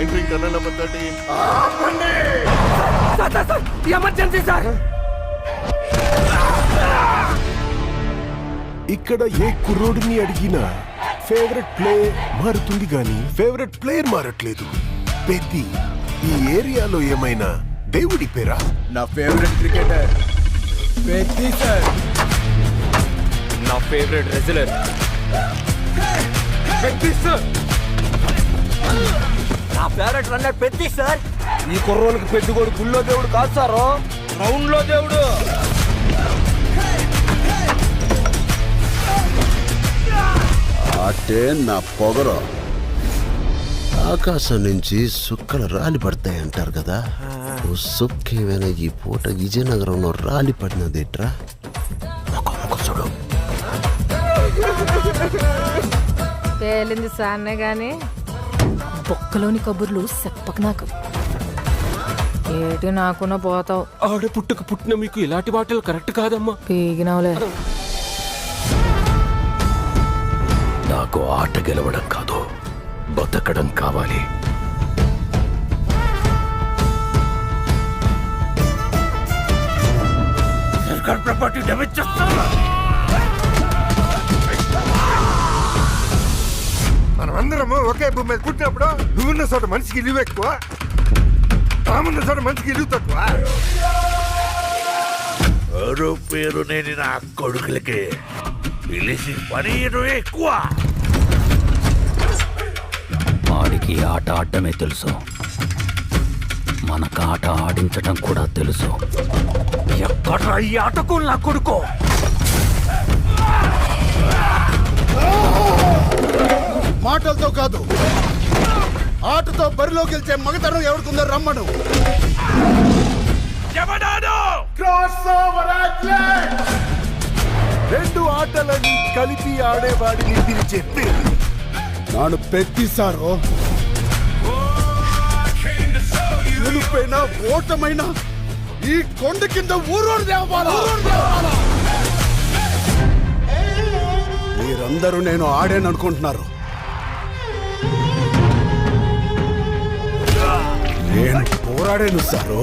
Entering tunnel number 13. Emergency sir. ఇక్కడ ఏ కుర్రోడిని అడిగినా favourite play మారుతుంది గాని ఫేవరెట్ ప్లేయర్ మారట్లేదు. పెద్ది ఈ ఏరియాలో ఏమైనా దేవుడి పేరా? నా ఫేవరెట్ క్రికెటర్ పెద్ది సార్. నా ఫేవరెట్ రెజ్లర్ పెద్ది సార్. నా ఫేవరెట్ రన్నర్ పెద్ది సార్. ఈ కుర్రోళ్ళకి పెద్ది కూడా గుళ్ళో దేవుడు కాదు సారు, గ్రౌండ్ లో దేవుడు. అంటే నా పొగరు ఆకాశం నుంచి సుక్కలు రాలి పడతాయి అంటారు కదా. సుక్కేమైనా ఈ పూట విజయనగరంలో రాలి పడినదేట్రా? చూడు పేలింది సాన్నే గాని బొక్కలోని కబుర్లు చెప్పకు నాకు. ఏటి నాకున్న పోతావు. ఆడ పుట్టక పుట్టిన మీకు ఇలాంటి మాటలు కరెక్ట్ కాదమ్మా. పీగినవులే. నాకు ఆట గెలవడం కాదు, బతకడం కావాలి. సర్కార్ ప్రాపర్టీ డ్యామేజ్ చేస్తావా? మనమందరము ఒకే భూమి మీద పుట్టినప్పుడు నువ్వున్న చోట మనిషికి ఇల్లు ఎక్కువ, తామున్న చోట మనిషికి ఇల్లు తక్కువ. ఎవరు పేరు నేను నా కొడుకులకి పిలిచి పని ఎక్కువ. వాడికి ఆట ఆడటమే తెలుసు, మనకు ఆట ఆడించటం కూడా తెలుసు. ఎక్కడ ఈ ఆటకు నా కొడుకు? మాటలతో కాదు, ఆటతో బరిలో గెలిచే మగతనం ఎవరికుందో రమ్మను. రెండు ఆటలని కలిపి ఆడేవాడిని పిలిచే పేరు నాను పెద్దిసారో. గెలుపైనా ఓటమైనా ఈ కొండ కింద ఊరోడు దేవాలా. మీరందరూ నేను ఆడాననుకుంటున్నారు. నేను పోరాడాను సారు.